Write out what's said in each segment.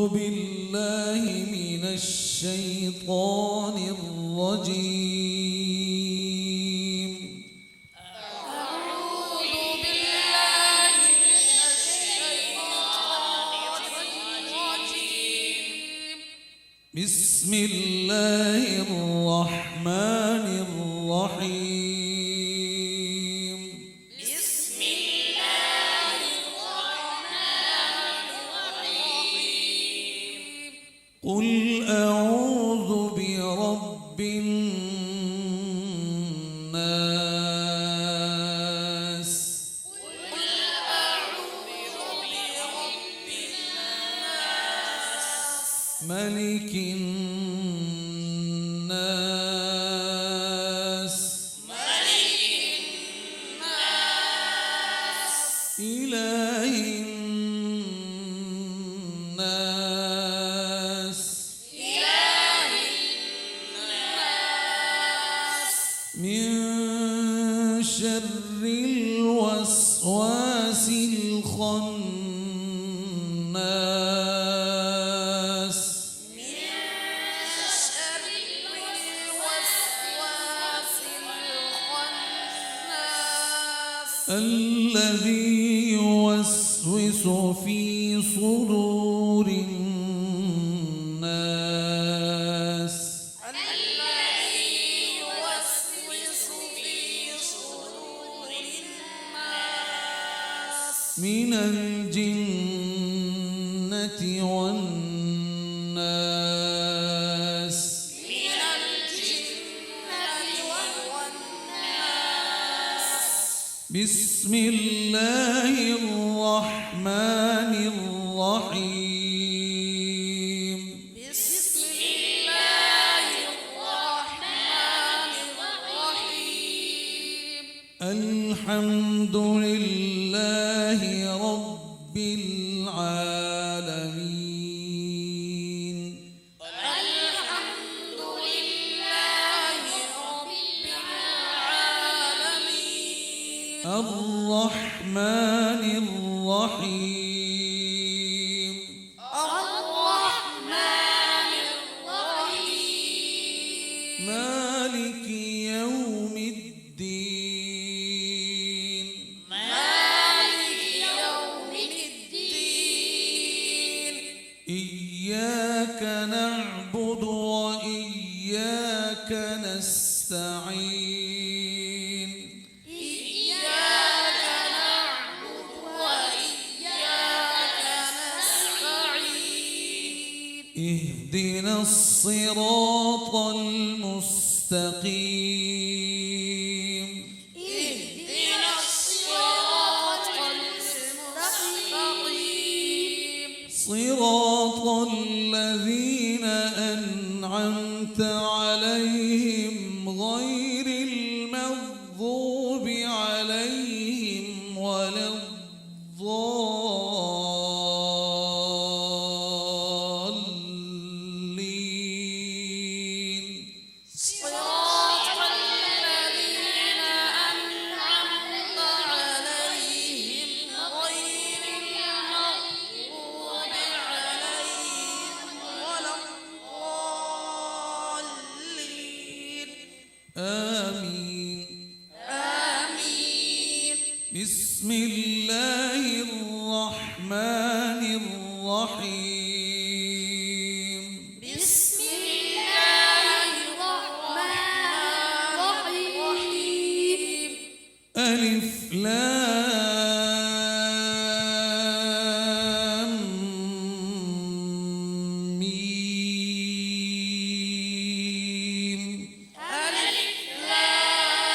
بالله من الشيطان الرجيم. أعوذ بالله من الشيطان الرجيم. بسم الله الرحمن الرحيم. بسم الله الرحمن الرحيم. قل أعوذ برب الناس. قل أعوذ برب الناس. ملك الناس. ملك الناس. إله الناس. إله الناس. من شر الوسواس الخناس. من شر الوسواس الخناس. الذي يوسوس في صدور الناس. الذي يوسوس في صدور الناس. من الجنة والناس. من الجنة والناس. بسم الله الرحمن الرحيم. بسم الله الرحمن الرحيم. الحمد لله رب العالمين. الحمد لله رب العالمين. الرحمن الرحيم. الرحمن الرحيم. مالك يوم الدين. مالك يوم الدين. إياك نعبد وإياك نستعين. إياك نعبد وإياك نستعين. اهدنا الصراط المستقيم. اهدنا الصراط المستقيم. صراط الذين أنعمت عليهم غير المغضوب عليهم ولا الضالين. صراط الذين أنعمت عليهم غير المغضوب عليهم ولا الضالين. آمين. آمين. بسم الله الرحمن الرحيم. بسم الله الرحمن الرحيم. ألف لام ميم. ألف لام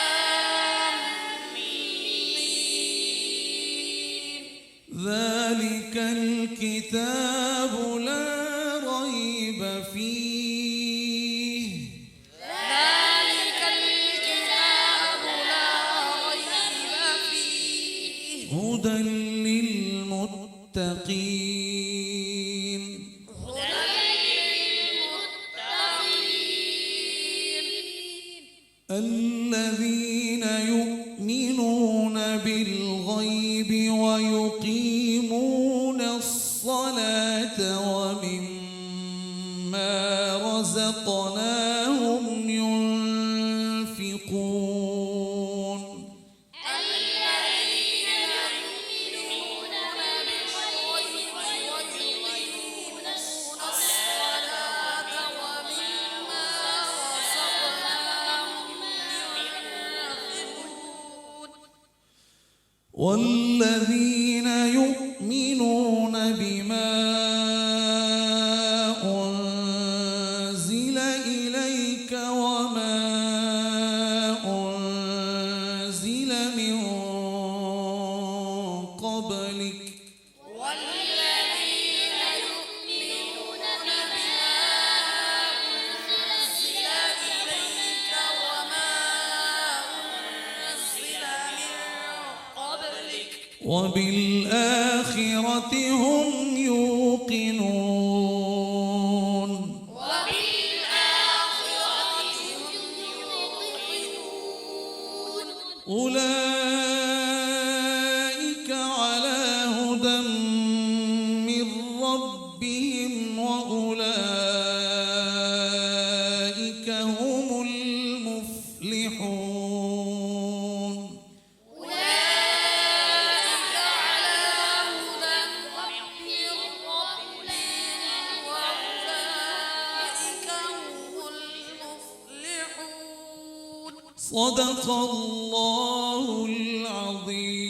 ميم. ذلك الكتاب لا ريب فيه. ذلك الكتاب لا ريب فيه. هدى للمتقين. هدى للمتقين. الذين يؤمنون بالغيب ويقيمون الصلاة ومما رزقناهم ينفقون الذين يؤمنون بالغيب ويقيمون الصلاة ومما رزقناهم ينفقون والذين يؤمنون بما أنزل إليك وما أنزل من قبلك والذين يؤمنون بما أنزل إليك وما أنزل من قبلك وبالآخرة هم يوقنون وبالآخرة هم يوقنون أولئك على هدى من ربهم وأولئك هم المفلحون أولئك على هدى من ربهم وأولئك هم المفلحون صدق الله العظيم.